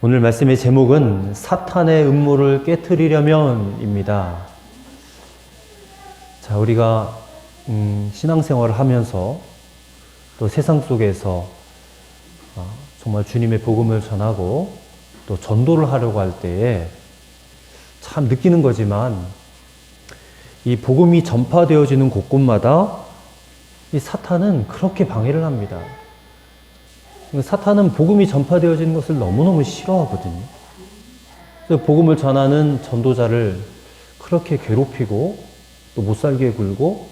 오늘 말씀의 제목은 사탄의 음모를 깨트리려면입니다. 자, 우리가 신앙생활을 하면서 또 세상 속에서 정말 주님의 복음을 전하고 또 전도를 하려고 할 때에 참 느끼는 거지만 이 복음이 전파되어지는 곳곳마다 이 사탄은 그렇게 방해를 합니다. 사탄은 복음이 전파되어지는 것을 너무너무 싫어하거든요. 그래서 복음을 전하는 전도자를 그렇게 괴롭히고 또 못살게 굴고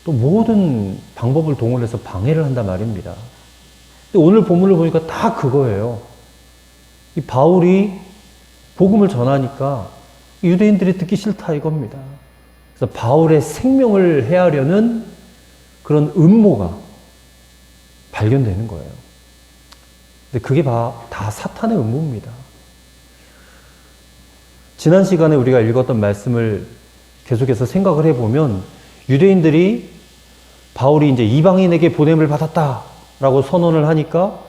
또 모든 방법을 동원해서 방해를 한단 말입니다. 근데 오늘 본문을 보니까 다 그거예요. 이 바울이 복음을 전하니까 유대인들이 듣기 싫다 이겁니다. 그래서 바울의 생명을 해하려는 그런 음모가 발견되는 거예요. 근데 그게 다 사탄의 음모입니다. 지난 시간에 우리가 읽었던 말씀을 계속해서 생각을 해보면 유대인들이 바울이 이제 이방인에게 보냄을 받았다라고 선언을 하니까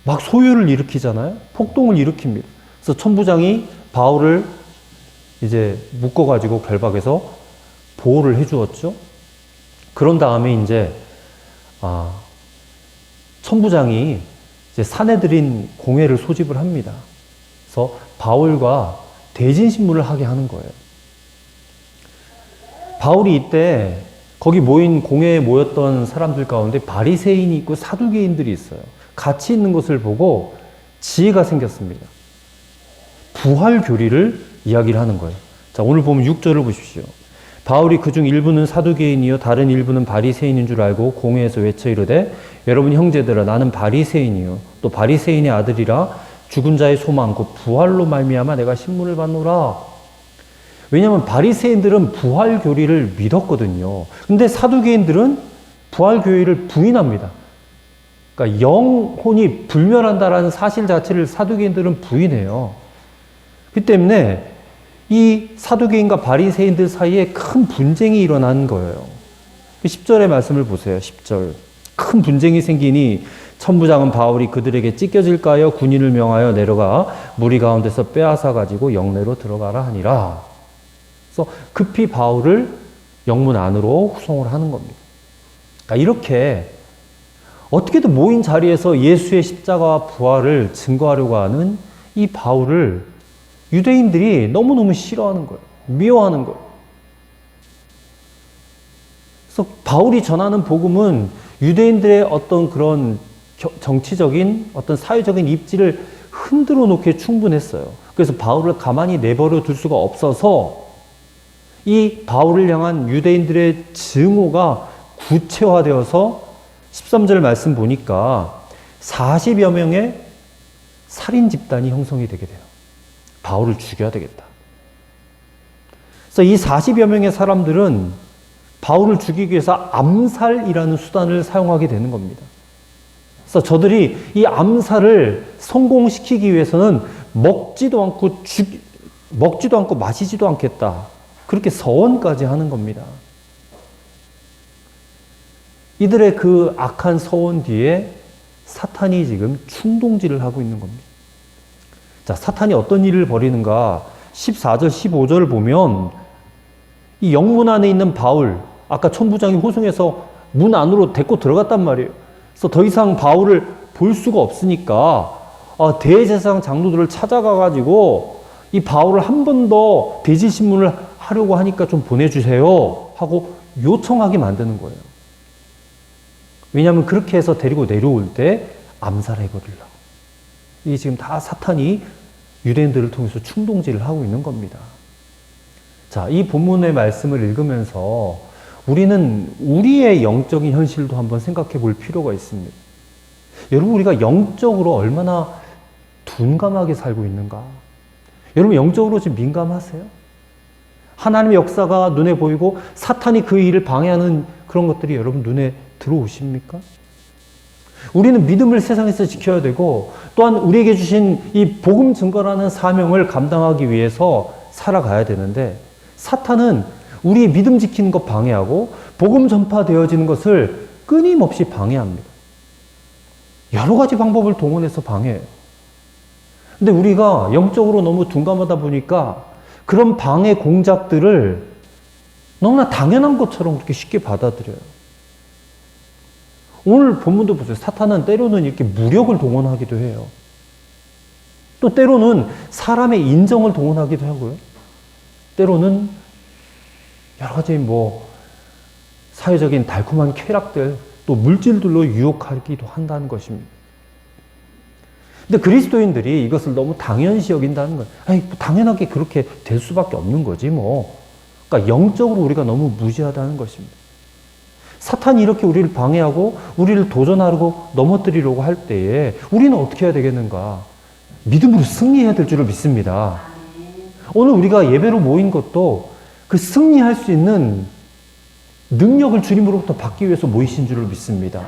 막 소요를 일으키잖아요. 폭동을 일으킵니다. 그래서 천부장이 바울을 이제 묶어가지고 결박해서 보호를 해주었죠. 그런 다음에 이제 천부장이 이제 사내들인 공회를 소집을 합니다. 그래서 바울과 대진 신문을 하게 하는 거예요. 바울이 이때 거기 모인 공회에 모였던 사람들 가운데 바리새인이 있고 사두개인들이 있어요. 같이 있는 것을 보고 지혜가 생겼습니다. 부활 교리를 이야기를 하는 거예요. 자, 오늘 보면 6절을 보십시오. 바울이 그중 일부는 사두개인이요 다른 일부는 바리새인인 줄 알고 공회에서 외쳐 이르되 여러분 형제들아 나는 바리새인이요 또 바리새인의 아들이라 죽은 자의 소망 곧 부활로 말미암아 내가 신문을 받노라. 왜냐하면 바리새인들은 부활 교리를 믿었거든요. 근데 사두개인들은 부활 교리를 부인합니다. 그러니까 영혼이 불멸한다라는 사실 자체를 사두개인들은 부인해요. 그 때문에 이 사두개인과 바리새인들 사이에 큰 분쟁이 일어난 거예요. 10절의 말씀을 보세요. 10절. 큰 분쟁이 생기니 천부장은 바울이 그들에게 찢겨질까요? 군인을 명하여 내려가 무리 가운데서 빼앗아 가지고 영내로 들어가라 하니라. 그래서 급히 바울을 영문 안으로 후송을 하는 겁니다. 그러니까 이렇게 어떻게든 모인 자리에서 예수의 십자가와 부활을 증거하려고 하는 이 바울을 유대인들이 너무너무 싫어하는 거예요. 미워하는 거예요. 그래서 바울이 전하는 복음은 유대인들의 어떤 그런 정치적인 어떤 사회적인 입지를 흔들어 놓기에 충분했어요. 그래서 바울을 가만히 내버려 둘 수가 없어서 이 바울을 향한 유대인들의 증오가 구체화되어서 13절 말씀 보니까 40여 명의 살인 집단이 형성이 되게 돼요. 바울을 죽여야 되겠다. 그래서 이 40여 명의 사람들은 바울을 죽이기 위해서 암살이라는 수단을 사용하게 되는 겁니다. 그래서 저들이 이 암살을 성공시키기 위해서는 먹지도 않고 마시지도 않겠다. 그렇게 서원까지 하는 겁니다. 이들의 그 악한 서원 뒤에 사탄이 지금 충동질을 하고 있는 겁니다. 자, 사탄이 어떤 일을 벌이는가? 14절, 15절을 보면 이 영문 안에 있는 바울, 아까 천부장이 호송해서 문 안으로 데리고 들어갔단 말이에요. 그래서 더 이상 바울을 볼 수가 없으니까 대제사장 장로들을 찾아가가지고 이 바울을 한 번 더 대지신문을 하려고 하니까 좀 보내주세요 하고 요청하게 만드는 거예요. 왜냐하면 그렇게 해서 데리고 내려올 때 암살해버리려고. 이게 지금 다 사탄이 유대인들을 통해서 충동질을 하고 있는 겁니다. 자, 이 본문의 말씀을 읽으면서 우리는 우리의 영적인 현실도 한번 생각해 볼 필요가 있습니다. 여러분, 우리가 영적으로 얼마나 둔감하게 살고 있는가? 여러분, 영적으로 지금 민감하세요? 하나님의 역사가 눈에 보이고 사탄이 그 일을 방해하는 그런 것들이 여러분 눈에 들어오십니까? 우리는 믿음을 세상에서 지켜야 되고 또한 우리에게 주신 이 복음 증거라는 사명을 감당하기 위해서 살아가야 되는데 사탄은 우리의 믿음 지키는 것 방해하고 복음 전파되어지는 것을 끊임없이 방해합니다. 여러 가지 방법을 동원해서 방해해요. 근데 우리가 영적으로 너무 둔감하다 보니까 그런 방해 공작들을 너무나 당연한 것처럼 그렇게 쉽게 받아들여요. 오늘 본문도 보세요. 사탄은 때로는 이렇게 무력을 동원하기도 해요. 또 때로는 사람의 인정을 동원하기도 하고요. 때로는 여러 가지 사회적인 달콤한 쾌락들, 또 물질들로 유혹하기도 한다는 것입니다. 근데 그리스도인들이 이것을 너무 당연시 여긴다는 거예요. 아니, 당연하게 그렇게 될 수밖에 없는 거지 그러니까 영적으로 우리가 너무 무지하다는 것입니다. 사탄이 이렇게 우리를 방해하고 우리를 도전하려고 넘어뜨리려고 할 때에 우리는 어떻게 해야 되겠는가? 믿음으로 승리해야 될 줄을 믿습니다. 오늘 우리가 예배로 모인 것도 그 승리할 수 있는 능력을 주님으로부터 받기 위해서 모이신 줄을 믿습니다.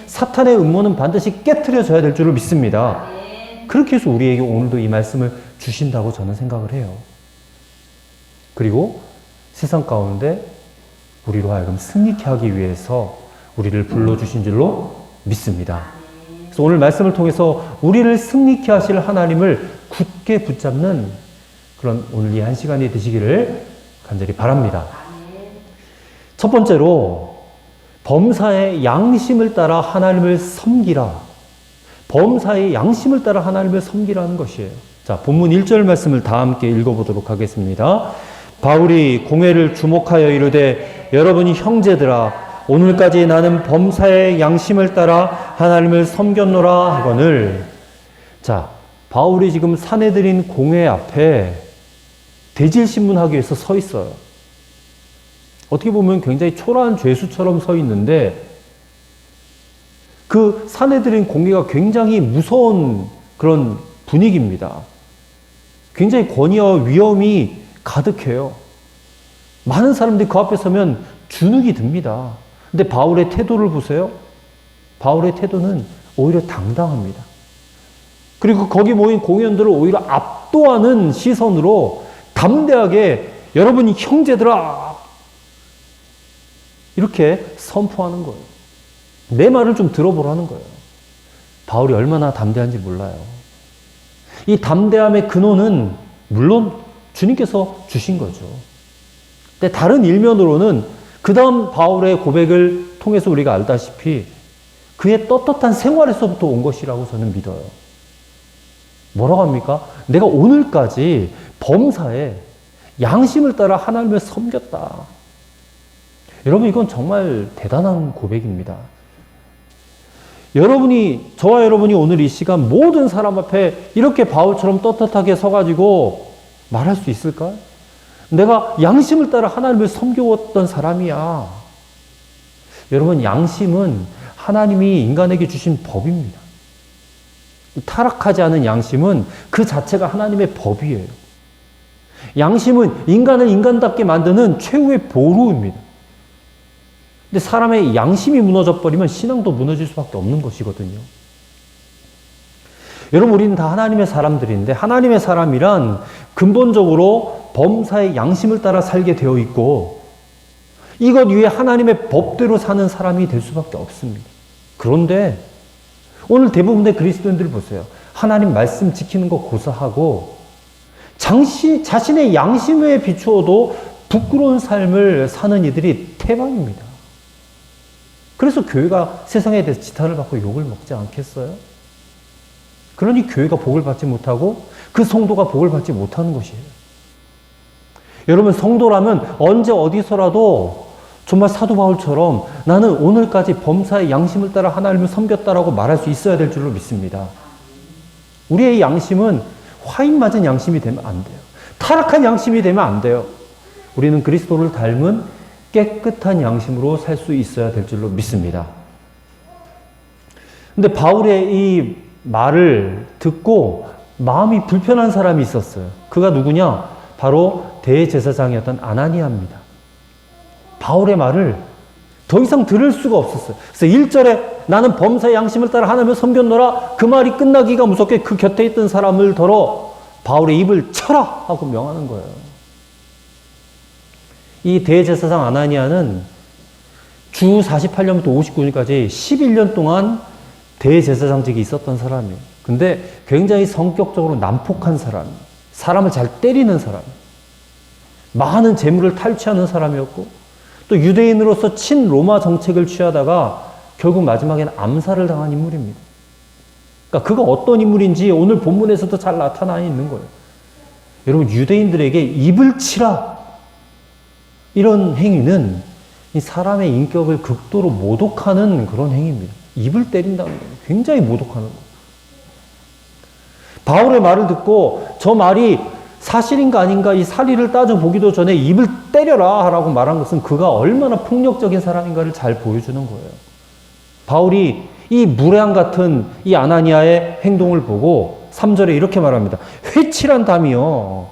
사탄의 음모는 반드시 깨트려져야 될 줄을 믿습니다. 그렇게 해서 우리에게 오늘도 이 말씀을 주신다고 저는 생각을 해요. 그리고 세상 가운데 우리로 하여금 승리케 하기 위해서 우리를 불러주신 줄로 믿습니다. 그래서 오늘 말씀을 통해서 우리를 승리케 하실 하나님을 굳게 붙잡는 그런 오늘 이 한 시간이 되시기를 간절히 바랍니다. 첫 번째로 범사의 양심을 따라 하나님을 섬기라. 범사의 양심을 따라 하나님을 섬기라는 것이에요. 자, 본문 1절 말씀을 다 함께 읽어보도록 하겠습니다. 바울이 공회를 주목하여 이르되 여러분이 형제들아 오늘까지 나는 범사의 양심을 따라 하나님을 섬겼노라 하거늘. 자, 바울이 지금 사내들인 공회 앞에 대질신문하기 위해서 서 있어요. 어떻게 보면 굉장히 초라한 죄수처럼 서 있는데 그 사내들인 공회가 굉장히 무서운 그런 분위기입니다. 굉장히 권위와 위험이 가득해요. 많은 사람들이 그 앞에 서면 주눅이 듭니다. 근데 바울의 태도를 보세요. 바울의 태도는 오히려 당당합니다. 그리고 거기 모인 공회원들을 오히려 압도하는 시선으로 담대하게 여러분이 형제들아 이렇게 선포하는 거예요. 내 말을 좀 들어보라는 거예요. 바울이 얼마나 담대한지 몰라요. 이 담대함의 근원은 물론 주님께서 주신 거죠. 근데 다른 일면으로는 그 다음 바울의 고백을 통해서 우리가 알다시피 그의 떳떳한 생활에서부터 온 것이라고 저는 믿어요. 뭐라고 합니까? 내가 오늘까지 범사에 양심을 따라 하나님을 섬겼다. 여러분, 이건 정말 대단한 고백입니다. 저와 여러분이 오늘 이 시간 모든 사람 앞에 이렇게 바울처럼 떳떳하게 서가지고 말할 수 있을까요? 내가 양심을 따라 하나님을 섬겨왔던 사람이야. 여러분, 양심은 하나님이 인간에게 주신 법입니다. 타락하지 않은 양심은 그 자체가 하나님의 법이에요. 양심은 인간을 인간답게 만드는 최후의 보루입니다. 근데 사람의 양심이 무너져버리면 신앙도 무너질 수밖에 없는 것이거든요. 여러분, 우리는 다 하나님의 사람들인데 하나님의 사람이란 근본적으로 범사의 양심을 따라 살게 되어 있고 이것 위에 하나님의 법대로 사는 사람이 될 수밖에 없습니다. 그런데 오늘 대부분의 그리스도인들 보세요. 하나님 말씀 지키는 거 고사하고 자신의 양심에 비추어도 부끄러운 삶을 사는 이들이 태반입니다. 그래서 교회가 세상에 대해서 지탄을 받고 욕을 먹지 않겠어요? 그러니 교회가 복을 받지 못하고 그 성도가 복을 받지 못하는 것이에요. 여러분, 성도라면 언제 어디서라도 정말 사도 바울처럼 나는 오늘까지 범사의 양심을 따라 하나님을 섬겼다라고 말할 수 있어야 될 줄로 믿습니다. 우리의 양심은 화인 맞은 양심이 되면 안 돼요. 타락한 양심이 되면 안 돼요. 우리는 그리스도를 닮은 깨끗한 양심으로 살 수 있어야 될 줄로 믿습니다. 근데 바울의 이 말을 듣고 마음이 불편한 사람이 있었어요. 그가 누구냐? 바로 대제사장이었던 아나니아입니다. 바울의 말을 더 이상 들을 수가 없었어요. 그래서 1절에 나는 범사의 양심을 따라 하나님을 섬겼노라, 그 말이 끝나기가 무섭게 그 곁에 있던 사람을 더러 바울의 입을 쳐라 하고 명하는 거예요. 이 대제사장 아나니아는 주 48년부터 59년까지 11년 동안 대제사장직이 있었던 사람이에요. 근데 굉장히 성격적으로 난폭한 사람, 사람을 잘 때리는 사람, 많은 재물을 탈취하는 사람이었고, 또 유대인으로서 친로마 정책을 취하다가 결국 마지막에는 암살을 당한 인물입니다. 그러니까 그가 어떤 인물인지 오늘 본문에서도 잘 나타나 있는 거예요. 여러분, 유대인들에게 입을 치라, 이런 행위는 이 사람의 인격을 극도로 모독하는 그런 행위입니다. 입을 때린다는 거예요. 굉장히 모독하는 거예요. 바울의 말을 듣고 저 말이 사실인가 아닌가 이 사리를 따져보기도 전에 입을 때려라 라고 말한 것은 그가 얼마나 폭력적인 사람인가를 잘 보여주는 거예요. 바울이 이 무례함 같은 이 아나니아의 행동을 보고 3절에 이렇게 말합니다. 회칠한 담이여,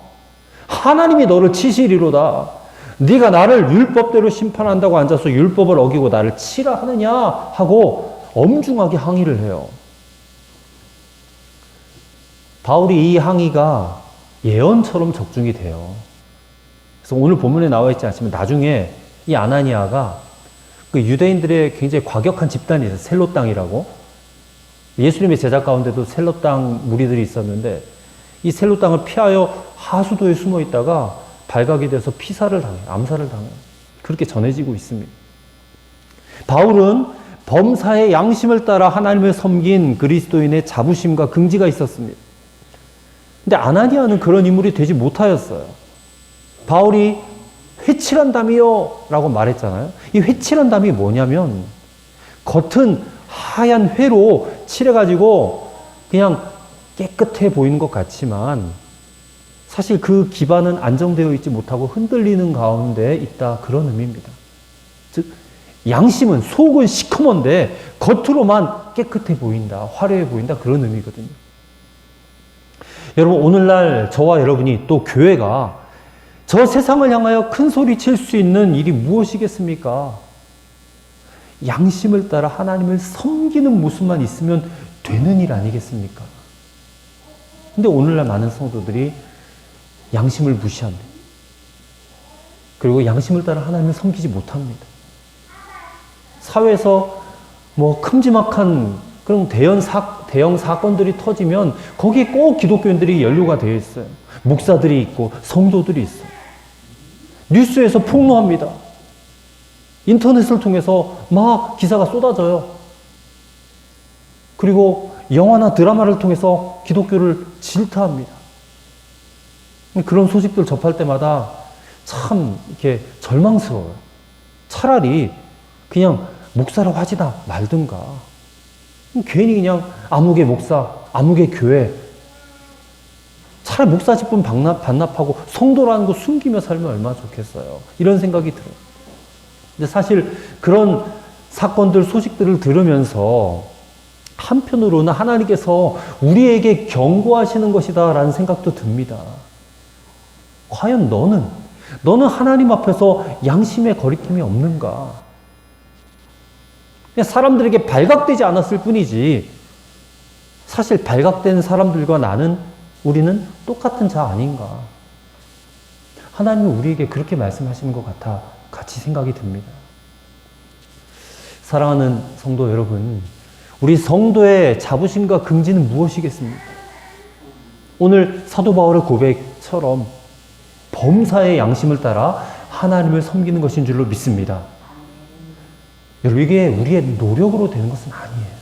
하나님이 너를 치시리로다. 네가 나를 율법대로 심판한다고 앉아서 율법을 어기고 나를 치라 하느냐 하고 엄중하게 항의를 해요. 바울이 이 항의가 예언처럼 적중이 돼요. 그래서 오늘 본문에 나와 있지 않지만 나중에 이 아나니아가 그 유대인들의 굉장히 과격한 집단이 있어요. 셀롯 땅이라고. 예수님의 제자 가운데도 셀롯 땅 무리들이 있었는데 이 셀롯 땅을 피하여 하수도에 숨어 있다가 발각이 돼서 피살을 당해요. 암살을 당해요. 그렇게 전해지고 있습니다. 바울은 범사의 양심을 따라 하나님을 섬긴 그리스도인의 자부심과 긍지가 있었습니다. 근데 아나니아는 그런 인물이 되지 못하였어요. 바울이 회칠한 담이요 라고 말했잖아요. 이 회칠한 담이 뭐냐면 겉은 하얀 회로 칠해가지고 그냥 깨끗해 보이는 것 같지만 사실 그 기반은 안정되어 있지 못하고 흔들리는 가운데 있다, 그런 의미입니다. 즉 양심은, 속은 시커먼데 겉으로만 깨끗해 보인다, 화려해 보인다, 그런 의미거든요. 여러분, 오늘날 저와 여러분이 또 교회가 저 세상을 향하여 큰 소리 칠 수 있는 일이 무엇이겠습니까? 양심을 따라 하나님을 섬기는 모습만 있으면 되는 일 아니겠습니까? 근데 오늘날 많은 성도들이 양심을 무시합니다. 그리고 양심을 따라 하나님을 섬기지 못합니다. 사회에서 뭐 큼지막한 그런 대형 사건들이 터지면 거기에 꼭 기독교인들이 연루가 되어 있어요. 목사들이 있고 성도들이 있어요. 뉴스에서 폭로합니다. 인터넷을 통해서 막 기사가 쏟아져요. 그리고 영화나 드라마를 통해서 기독교를 질타합니다. 그런 소식들 접할 때마다 참 이렇게 절망스러워요. 차라리 그냥 목사라고 하지다 말든가. 괜히 그냥 아무개 목사, 아무개 교회, 차라리 목사 직분 반납하고 성도라는 거 숨기며 살면 얼마나 좋겠어요. 이런 생각이 들어요. 근데 사실 그런 사건들, 소식들을 들으면서 한편으로는 하나님께서 우리에게 경고하시는 것이다 라는 생각도 듭니다. 과연 너는 하나님 앞에서 양심의 거리낌이 없는가? 그냥 사람들에게 발각되지 않았을 뿐이지 사실 발각된 사람들과 우리는 똑같은 자 아닌가? 하나님은 우리에게 그렇게 말씀하시는 것 같아 같이 생각이 듭니다. 사랑하는 성도 여러분, 우리 성도의 자부심과 긍지는 무엇이겠습니까? 오늘 사도 바울의 고백처럼 범사의 양심을 따라 하나님을 섬기는 것인 줄로 믿습니다. 여러분, 이게 우리의 노력으로 되는 것은 아니에요.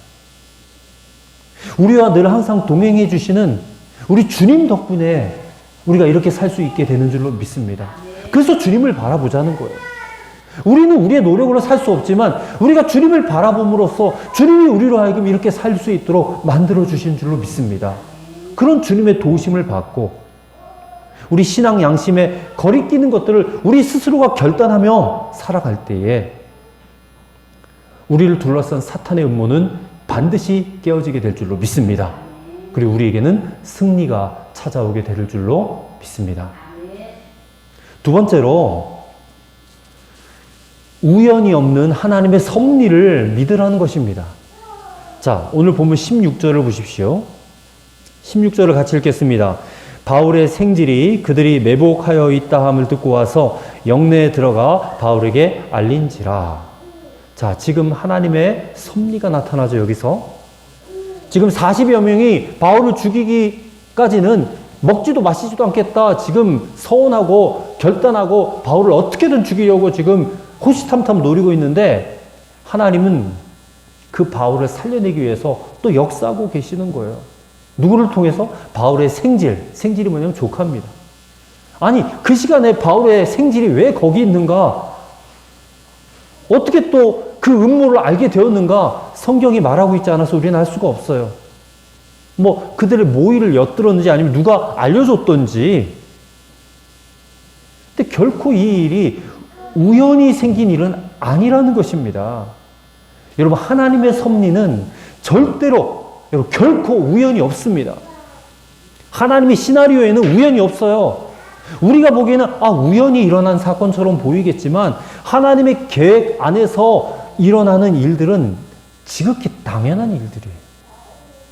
우리와 늘 항상 동행해 주시는 우리 주님 덕분에 우리가 이렇게 살 수 있게 되는 줄로 믿습니다. 그래서 주님을 바라보자는 거예요. 우리는 우리의 노력으로 살 수 없지만 우리가 주님을 바라봄으로써 주님이 우리로 하여금 이렇게 살 수 있도록 만들어 주신 줄로 믿습니다. 그런 주님의 도우심을 받고 우리 신앙 양심에 거리끼는 것들을 우리 스스로가 결단하며 살아갈 때에 우리를 둘러싼 사탄의 음모는 반드시 깨어지게 될 줄로 믿습니다. 그리고 우리에게는 승리가 찾아오게 될 줄로 믿습니다. 두 번째로, 우연이 없는 하나님의 섭리를 믿으라는 것입니다. 자, 오늘 본문 16절을 보십시오. 16절을 같이 읽겠습니다. 바울의 생질이 그들이 매복하여 있다 함을 듣고 와서 영내에 들어가 바울에게 알린지라. 자, 지금 하나님의 섭리가 나타나죠, 여기서. 지금 40여 명이 바울을 죽이기까지는 먹지도 마시지도 않겠다. 지금 서운하고 결단하고 바울을 어떻게든 죽이려고 지금 호시탐탐 노리고 있는데 하나님은 그 바울을 살려내기 위해서 또 역사하고 계시는 거예요. 누구를 통해서? 바울의 생질이 뭐냐면 조카입니다. 아니, 그 시간에 바울의 생질이 왜 거기 있는가? 어떻게 또 그 음모를 알게 되었는가? 성경이 말하고 있지 않아서 우리는 알 수가 없어요. 뭐 그들의 모의를 엿들었는지 아니면 누가 알려줬던지. 근데 결코 이 일이 우연히 생긴 일은 아니라는 것입니다. 여러분, 하나님의 섭리는 절대로 결코 우연이 없습니다. 하나님의 시나리오에는 우연이 없어요. 우리가 보기에는 우연히 일어난 사건처럼 보이겠지만 하나님의 계획 안에서 일어나는 일들은 지극히 당연한 일들이에요.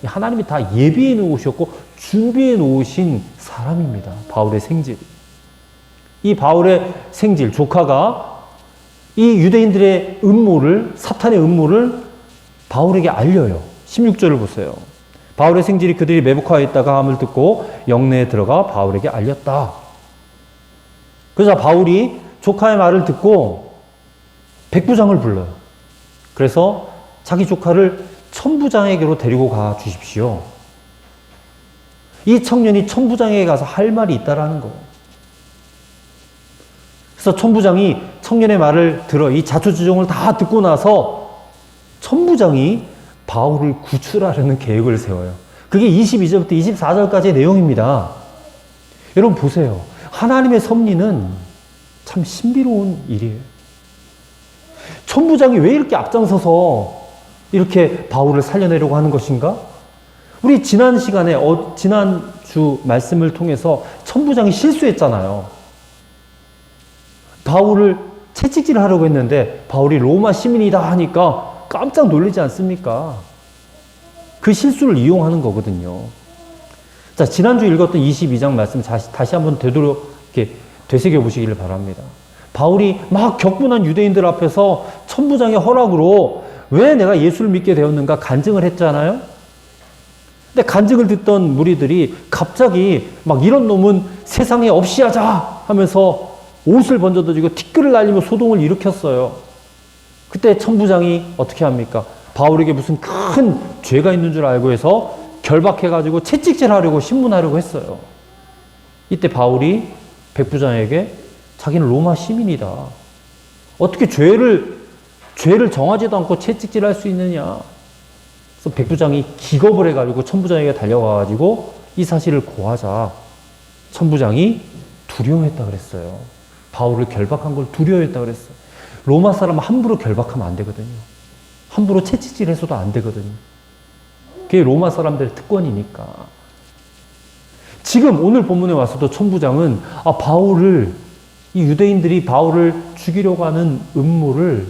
하나님이 다 예비해 놓으셨고 준비해 놓으신 사람입니다. 바울의 생질. 이 바울의 생질, 조카가 이 유대인들의 음모를, 사탄의 음모를 바울에게 알려요. 16절을 보세요. 바울의 생질이 그들이 매복하여 있다가 함을 듣고 영내에 들어가 바울에게 알렸다. 그래서 바울이 조카의 말을 듣고 백부장을 불러요. 그래서 자기 조카를 천부장에게로 데리고 가 주십시오. 이 청년이 천부장에게 가서 할 말이 있다라는 거예요. 그래서 천부장이 청년의 말을 들어 이 자초지종을 다 듣고 나서 천부장이 바울을 구출하려는 계획을 세워요. 그게 22절부터 24절까지의 내용입니다. 여러분 보세요. 하나님의 섭리는 참 신비로운 일이에요. 천부장이 왜 이렇게 앞장서서 이렇게 바울을 살려내려고 하는 것인가? 우리 지난 시간에, 지난주 말씀을 통해서 천부장이 실수했잖아요. 바울을 채찍질 하려고 했는데 바울이 로마 시민이다 하니까 깜짝 놀라지 않습니까? 그 실수를 이용하는 거거든요. 자, 지난주 읽었던 22장 말씀 다시 한번 되새겨 보시기를 바랍니다. 바울이 막 격분한 유대인들 앞에서 천부장의 허락으로 왜 내가 예수를 믿게 되었는가 간증을 했잖아요. 근데 간증을 듣던 무리들이 갑자기 막 이런 놈은 세상에 없이 하자 하면서 옷을 번져던지고 티끌을 날리며 소동을 일으켰어요. 그때 천부장이 어떻게 합니까? 바울에게 무슨 큰 죄가 있는 줄 알고 해서 결박해가지고 채찍질하려고 신문하려고 했어요. 이때 바울이 백부장에게 자기는 로마 시민이다. 어떻게 죄를 정하지도 않고 채찍질할 수 있느냐. 그래서 백부장이 기겁을 해가지고 천부장에게 달려가가지고 이 사실을 고하자. 천부장이 두려워했다 그랬어요. 바울을 결박한 걸 두려워했다 그랬어요. 로마 사람은 함부로 결박하면 안 되거든요. 함부로 채찍질해서도 안 되거든요. 그게 로마 사람들의 특권이니까. 지금 오늘 본문에 와서도 천부장은 이 유대인들이 바울을 죽이려고 하는 음모를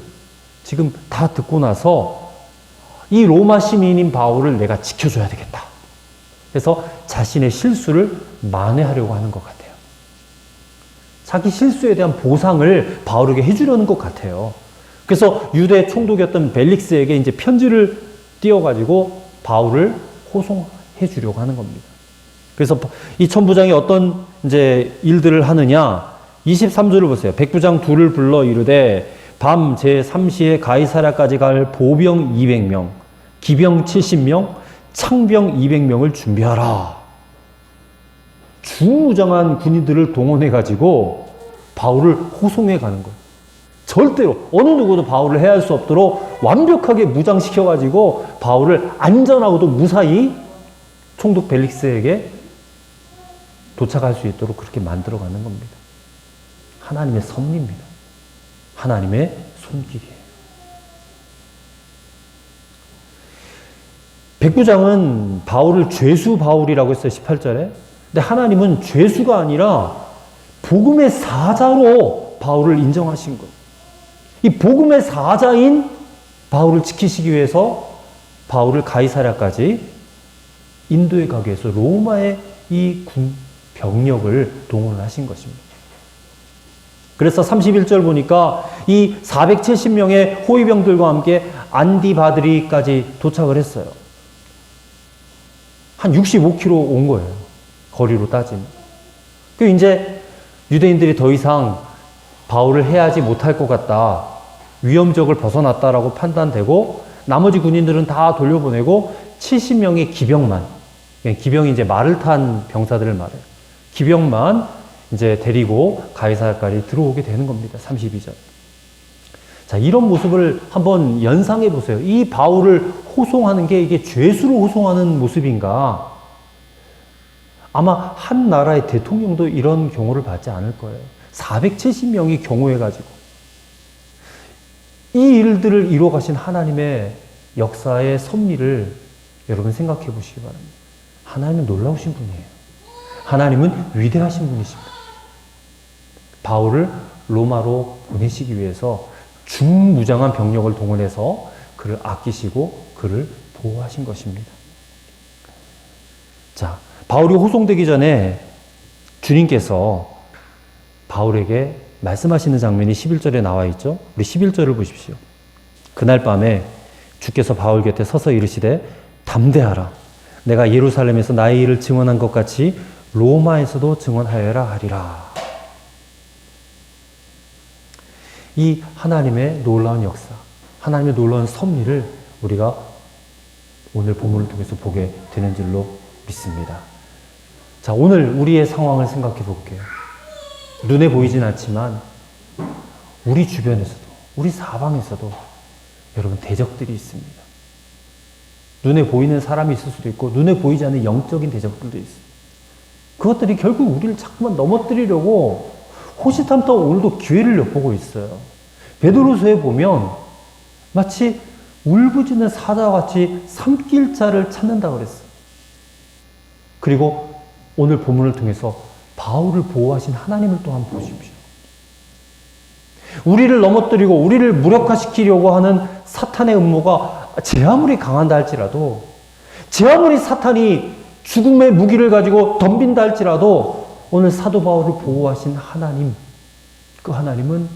지금 다 듣고 나서 이 로마 시민인 바울을 내가 지켜줘야 되겠다. 그래서 자신의 실수를 만회하려고 하는 것 같아요. 자기 실수에 대한 보상을 바울에게 해주려는 것 같아요. 그래서 유대 총독이었던 벨릭스에게 이제 편지를 띄워가지고 바울을 호송해 주려고 하는 겁니다. 그래서 이 천부장이 어떤 이제 일들을 하느냐? 23절을 보세요. 백부장 둘을 불러 이르되 밤 제3시에 가이사랴까지 갈 보병 200명, 기병 70명, 창병 200명을 준비하라. 중무장한 군인들을 동원해가지고 바울을 호송해 가는 거예요. 절대로 어느 누구도 바울을 해할 수 없도록 완벽하게 무장시켜가지고 바울을 안전하고도 무사히 총독 벨릭스에게 도착할 수 있도록 그렇게 만들어가는 겁니다. 하나님의 섭리입니다. 하나님의 손길이에요. 백부장은 바울을 죄수 바울이라고 했어요. 18절에. 근데 하나님은 죄수가 아니라 복음의 사자로 바울을 인정하신 거예요. 이 복음의 사자인 바울을 지키시기 위해서 바울을 가이사랴까지 인도에 가기 위해서 로마의 이 병력을 동원을 하신 것입니다. 그래서 31절 보니까 이 470명의 호위병들과 함께 안디바드리까지 도착을 했어요. 한 65km 온 거예요. 거리로 따지면. 그 이제 유대인들이 더 이상 바울을 해하지 못할 것 같다. 위험적을 벗어났다라고 판단되고 나머지 군인들은 다 돌려보내고 70명의 기병만, 기병이 이제 말을 탄 병사들을 말해요. 기병만 이제 데리고 가이사랴까지 들어오게 되는 겁니다. 32절. 자, 이런 모습을 한번 연상해 보세요. 이 바울을 호송하는 게 이게 죄수로 호송하는 모습인가? 아마 한 나라의 대통령도 이런 경우를 받지 않을 거예요. 470명이 경호해가지고. 이 일들을 이루어가신 하나님의 역사의 섭리를 여러분 생각해 보시기 바랍니다. 하나님은 놀라우신 분이에요. 하나님은 위대하신 분이십니다. 바울을 로마로 보내시기 위해서 중무장한 병력을 동원해서 그를 아끼시고 그를 보호하신 것입니다. 자, 바울이 호송되기 전에 주님께서 바울에게 말씀하시는 장면이 11절에 나와 있죠. 우리 11절을 보십시오. 그날 밤에 주께서 바울 곁에 서서 이르시되 담대하라. 내가 예루살렘에서 나의 일을 증언한 것 같이 로마에서도 증언하여라 하리라. 이 하나님의 놀라운 역사, 하나님의 놀라운 섭리를 우리가 오늘 본문을 통해서 보게 되는 줄로 믿습니다. 자, 오늘 우리의 상황을 생각해 볼게요. 눈에 보이진 않지만 우리 주변에서도, 우리 사방에서도 여러분 대적들이 있습니다. 눈에 보이는 사람이 있을 수도 있고 눈에 보이지 않는 영적인 대적들도 있습니다. 그것들이 결국 우리를 자꾸만 넘어뜨리려고 호시탐탐 오늘도 기회를 엿보고 있어요. 베드로서에 보면 마치 울부짖는 사자와 같이 삼킬 자를 찾는다 그랬어요. 그리고 오늘 본문을 통해서 바울을 보호하신 하나님을 또 한번 보십시오. 우리를 넘어뜨리고 우리를 무력화시키려고 하는 사탄의 음모가 제 아무리 강한다 할지라도, 제 아무리 사탄이 죽음의 무기를 가지고 덤빈다 할지라도 오늘 사도 바울을 보호하신 하나님, 그 하나님은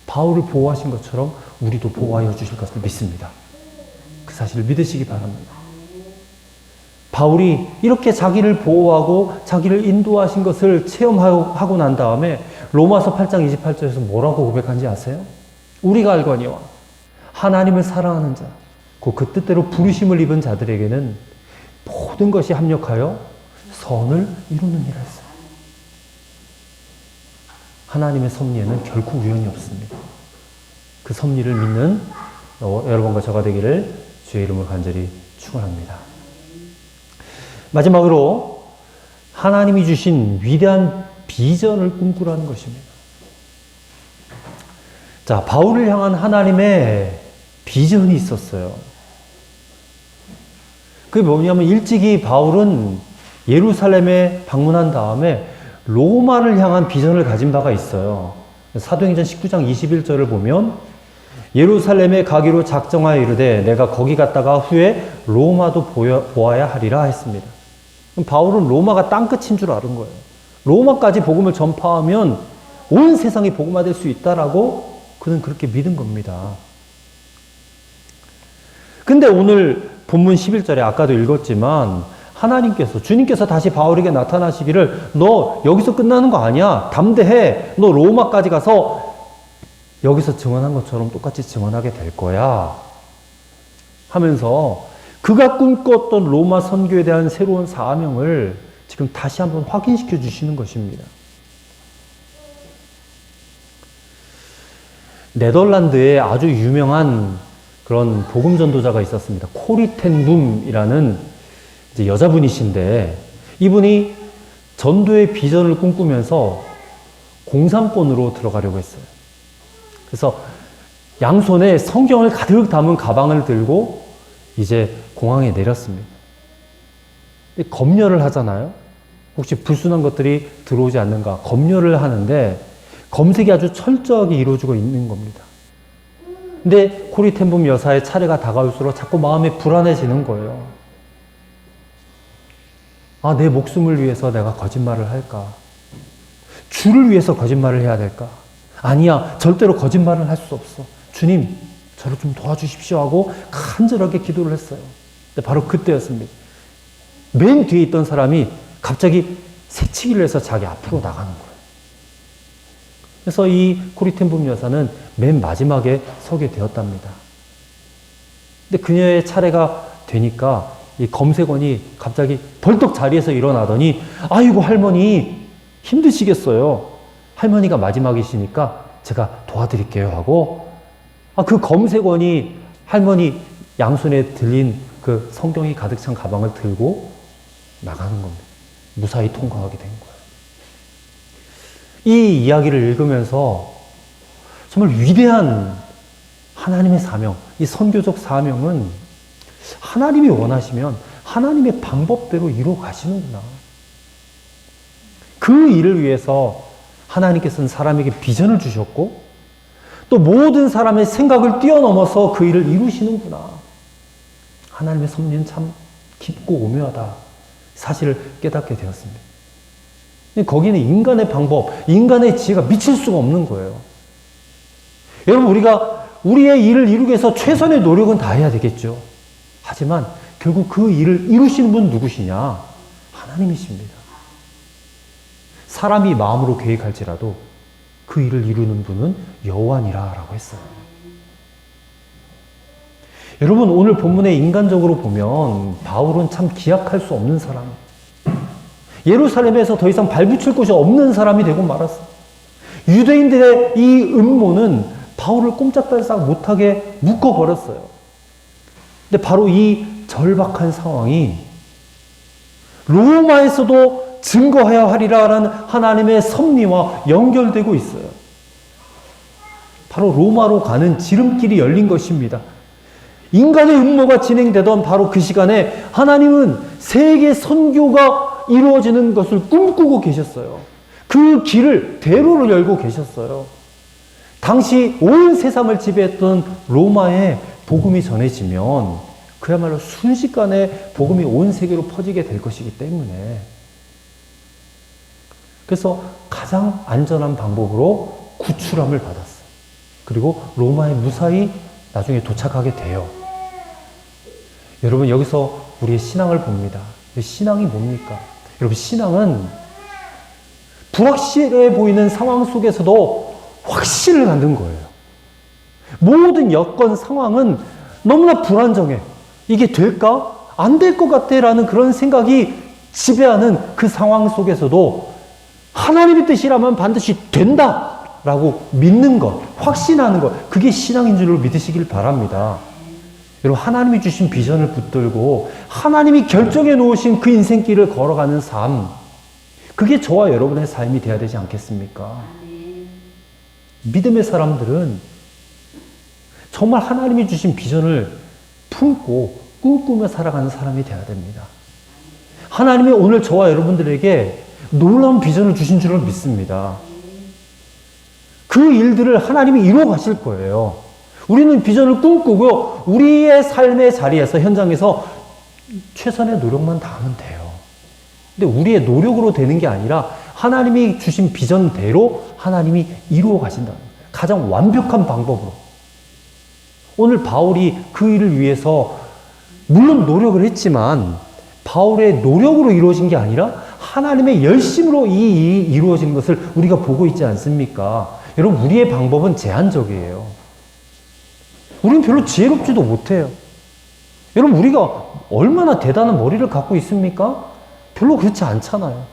바울을 보호하신 것처럼 우리도 보호하여 주실 것을 믿습니다. 그 사실을 믿으시기 바랍니다. 바울이 이렇게 자기를 보호하고 자기를 인도하신 것을 체험하고 난 다음에 로마서 8장 28절에서 뭐라고 고백한지 아세요? 우리가 알거니와 하나님을 사랑하는 자, 그 뜻대로 부르심을 입은 자들에게는 모든 것이 합력하여 선을 이루느니라 했어요. 하나님의 섭리에는 결코 우연이 없습니다. 그 섭리를 믿는 여러분과 저가 되기를 주의 이름으로 간절히 축원합니다. 마지막으로 하나님이 주신 위대한 비전을 꿈꾸라는 것입니다. 자, 바울을 향한 하나님의 비전이 있었어요. 그게 뭐냐면 일찍이 바울은 예루살렘에 방문한 다음에 로마를 향한 비전을 가진 바가 있어요. 사도행전 19장 21절을 보면 예루살렘에 가기로 작정하여 이르되 내가 거기 갔다가 후에 로마도 보아야 하리라 했습니다. 바울은 로마가 땅끝인 줄 아는 거예요. 로마까지 복음을 전파하면 온 세상이 복음화될 수 있다라고 그는 그렇게 믿은 겁니다. 근데 오늘 본문 11절에 아까도 읽었지만 주님께서 다시 바울에게 나타나시기를 너 여기서 끝나는 거 아니야. 담대해. 너 로마까지 가서 여기서 증언한 것처럼 똑같이 증언하게 될 거야. 하면서 그가 꿈꿨던 로마 선교에 대한 새로운 사명을 지금 다시 한번 확인시켜 주시는 것입니다. 네덜란드에 아주 유명한 그런 복음 전도자가 있었습니다. 코리 텐 붐이라는 이제 여자분이신데 이분이 전도의 비전을 꿈꾸면서 공산권으로 들어가려고 했어요. 그래서 양손에 성경을 가득 담은 가방을 들고 이제 공항에 내렸습니다. 검열을 하잖아요. 혹시 불순한 것들이 들어오지 않는가 검열을 하는데 검색이 아주 철저하게 이루어지고 있는 겁니다. 근데 코리 텐 붐 여사의 차례가 다가올수록 자꾸 마음이 불안해지는 거예요. 아, 내 목숨을 위해서 내가 거짓말을 할까? 주를 위해서 거짓말을 해야 될까? 아니야, 절대로 거짓말을 할 수 없어. 주님, 저를 좀 도와주십시오 하고 간절하게 기도를 했어요. 근데 바로 그때였습니다. 맨 뒤에 있던 사람이 갑자기 새치기를 해서 자기 앞으로 나가는 거예요. 그래서 이 코리텐붐 여사는 맨 마지막에 서게 되었답니다. 근데 그녀의 차례가 되니까 이 검색원이 갑자기 벌떡 자리에서 일어나더니 아이고 할머니 힘드시겠어요. 할머니가 마지막이시니까 제가 도와드릴게요 하고 그 검색원이 할머니 양손에 들린 그 성경이 가득 찬 가방을 들고 나가는 겁니다. 무사히 통과하게 된 거예요. 이 이야기를 읽으면서 정말 위대한 하나님의 사명, 이 선교적 사명은 하나님이 원하시면 하나님의 방법대로 이루어 가시는구나. 그 일을 위해서 하나님께서는 사람에게 비전을 주셨고 또 모든 사람의 생각을 뛰어넘어서 그 일을 이루시는구나. 하나님의 섭리는 참 깊고 오묘하다. 사실을 깨닫게 되었습니다. 거기는 인간의 방법, 인간의 지혜가 미칠 수가 없는 거예요. 여러분, 우리가 우리의 일을 이루기 위해서 최선의 노력은 다해야 되겠죠. 하지만 결국 그 일을 이루시는 분 누구시냐? 하나님이십니다. 사람이 마음으로 계획할지라도 그 일을 이루는 분은 여호와니라 라고 했어요. 여러분, 오늘 본문에 인간적으로 보면 바울은 참 기약할 수 없는 사람, 예루살렘에서 더 이상 발붙일 곳이 없는 사람이 되고 말았어요. 유대인들의 이 음모는 바울을 꼼짝달싹 못하게 묶어버렸어요. 근데 바로 이 절박한 상황이 로마에서도 증거해야 하리라라는 하나님의 섭리와 연결되고 있어요. 바로 로마로 가는 지름길이 열린 것입니다. 인간의 음모가 진행되던 바로 그 시간에 하나님은 세계 선교가 이루어지는 것을 꿈꾸고 계셨어요. 그 길을 대로를 열고 계셨어요. 당시 온 세상을 지배했던 로마에 복음이 전해지면 그야말로 순식간에 복음이 온 세계로 퍼지게 될 것이기 때문에 그래서 가장 안전한 방법으로 구출함을 받았어요. 그리고 로마에 무사히 나중에 도착하게 돼요. 여러분, 여기서 우리의 신앙을 봅니다. 신앙이 뭡니까? 여러분, 신앙은 불확실해 보이는 상황 속에서도 확신을 갖는 거예요. 모든 여건 상황은 너무나 불안정해. 이게 될까? 안 될 것 같아 라는 그런 생각이 지배하는 그 상황 속에서도 하나님의 뜻이라면 반드시 된다 라고 믿는 것, 확신하는 것, 그게 신앙인 줄로 믿으시길 바랍니다. 여러분, 하나님이 주신 비전을 붙들고 하나님이 결정해 놓으신 그 인생길을 걸어가는 삶, 그게 저와 여러분의 삶이 되어야 되지 않겠습니까? 믿음의 사람들은 정말 하나님이 주신 비전을 품고 꿈꾸며 살아가는 사람이 되어야 됩니다. 하나님이 오늘 저와 여러분들에게 놀라운 비전을 주신 줄을 믿습니다. 그 일들을 하나님이 이루어 가실 거예요. 우리는 비전을 꿈꾸고 우리의 삶의 자리에서, 현장에서 최선의 노력만 다하면 돼요. 근데 우리의 노력으로 되는 게 아니라 하나님이 주신 비전대로 하나님이 이루어 가신다는 거예요. 가장 완벽한 방법으로. 오늘 바울이 그 일을 위해서 물론 노력을 했지만 바울의 노력으로 이루어진 게 아니라 하나님의 열심으로 이 일이 이루어진 것을 우리가 보고 있지 않습니까? 여러분, 우리의 방법은 제한적이에요. 우리는 별로 지혜롭지도 못해요. 여러분, 우리가 얼마나 대단한 머리를 갖고 있습니까? 별로 그렇지 않잖아요.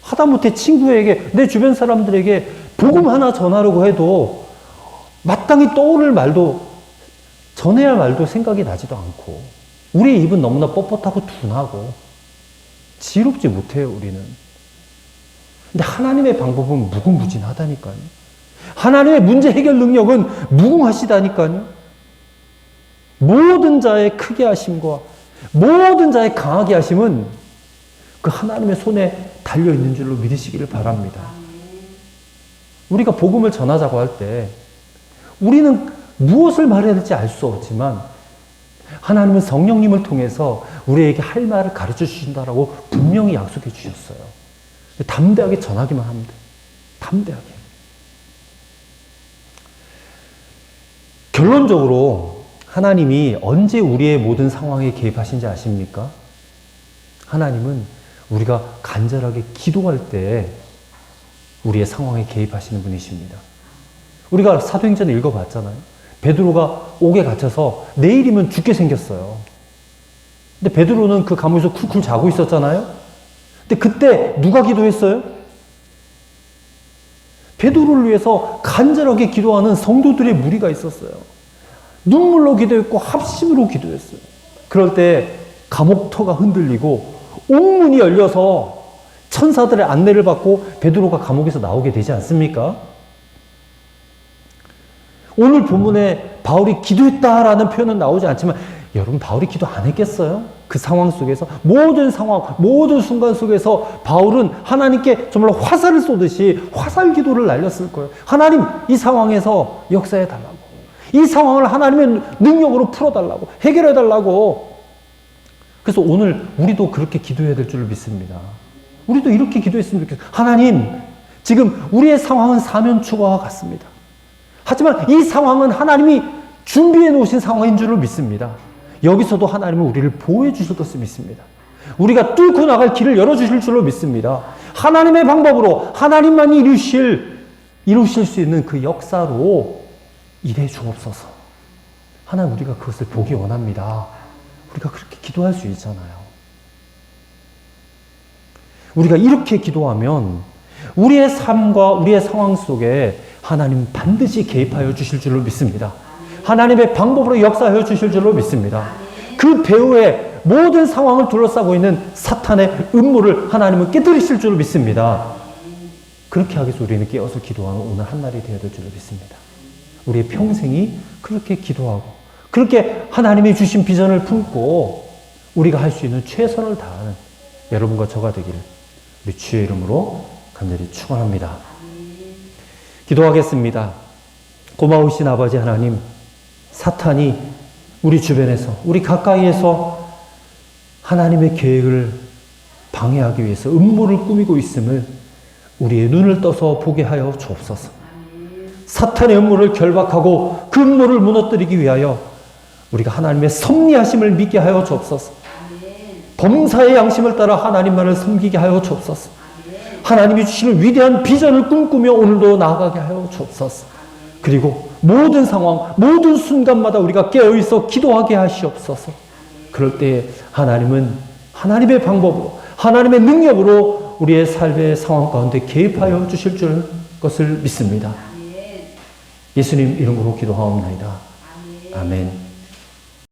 하다못해 친구에게, 내 주변 사람들에게 복음 하나 전하려고 해도 마땅히 떠오를 말도, 전해야 할 말도 생각이 나지도 않고, 우리의 입은 너무나 뻣뻣하고 둔하고 지혜롭지 못해요, 우리는. 근데 하나님의 방법은 무궁무진하다니까요. 하나님의 문제 해결 능력은 무궁하시다니까요. 모든 자의 크게 하심과 모든 자의 강하게 하심은 그 하나님의 손에 달려있는 줄로 믿으시기를 바랍니다. 우리가 복음을 전하자고 할 때 우리는 무엇을 말해야 될지 알 수 없지만 하나님은 성령님을 통해서 우리에게 할 말을 가르쳐 주신다라고 분명히 약속해 주셨어요. 담대하게 전하기만 하면 돼요. 담대하게. 결론적으로 하나님이 언제 우리의 모든 상황에 개입하신지 아십니까? 하나님은 우리가 간절하게 기도할 때 우리의 상황에 개입하시는 분이십니다. 우리가 사도행전 읽어봤잖아요. 베드로가 옥에 갇혀서 내일이면 죽게 생겼어요. 근데 베드로는 그 감옥에서 쿨쿨 자고 있었잖아요. 근데 그때 누가 기도했어요? 베드로를 위해서 간절하게 기도하는 성도들의 무리가 있었어요. 눈물로 기도했고 합심으로 기도했어요. 그럴 때 감옥터가 흔들리고 옥문이 열려서 천사들의 안내를 받고 베드로가 감옥에서 나오게 되지 않습니까? 오늘 본문에 바울이 기도했다라는 표현은 나오지 않지만 여러분, 바울이 기도 안 했겠어요? 그 상황 속에서, 모든 상황, 모든 순간 속에서 바울은 하나님께 정말 화살을 쏘듯이 화살 기도를 날렸을 거예요. 하나님, 이 상황에서 역사해 달라고. 이 상황을 하나님의 능력으로 풀어달라고, 해결해 달라고. 그래서 오늘 우리도 그렇게 기도해야 될 줄을 믿습니다. 우리도 이렇게 기도했으면 좋겠어요. 하나님, 지금 우리의 상황은 사면초가와 같습니다. 하지만 이 상황은 하나님이 준비해 놓으신 상황인 줄을 믿습니다. 여기서도 하나님은 우리를 보호해 주실 것을 믿습니다. 우리가 뚫고 나갈 길을 열어주실 줄로 믿습니다. 하나님의 방법으로 하나님만이 이루실 수 있는 그 역사로 일해 주옵소서. 하나님, 우리가 그것을 보기 원합니다. 우리가 그렇게 기도할 수 있잖아요. 우리가 이렇게 기도하면 우리의 삶과 우리의 상황 속에 하나님 반드시 개입하여 주실 줄로 믿습니다. 하나님의 방법으로 역사하여 주실 줄로 믿습니다. 그 배후의 모든 상황을 둘러싸고 있는 사탄의 음모를 하나님은 깨뜨리실 줄로 믿습니다. 그렇게 하기 위해서 우리는 깨어서 기도하는 오늘 한날이 되어야 될 줄로 믿습니다. 우리의 평생이 그렇게 기도하고 그렇게 하나님이 주신 비전을 품고 우리가 할 수 있는 최선을 다하는 여러분과 저가 되기를 우리 주의 이름으로 간절히 축원합니다. 기도하겠습니다. 고마우신 아버지 하나님, 사탄이 우리 주변에서, 우리 가까이에서 하나님의 계획을 방해하기 위해서 음모를 꾸미고 있음을 우리의 눈을 떠서 보게 하여 주옵소서. 사탄의 음모를 결박하고 그 음모를 무너뜨리기 위하여 우리가 하나님의 섭리하심을 믿게 하여 주옵소서. 범사의 양심을 따라 하나님만을 섬기게 하여 주옵소서. 하나님이 주시는 위대한 비전을 꿈꾸며 오늘도 나아가게 하여 주옵소서. 그리고 모든 상황, 모든 순간마다 우리가 깨어있어 기도하게 하시옵소서. 그럴 때 하나님은 하나님의 방법으로, 하나님의 능력으로 우리의 삶의 상황 가운데 개입하여 주실 것을 믿습니다. 예수님 이름으로 기도하옵나이다. 아멘.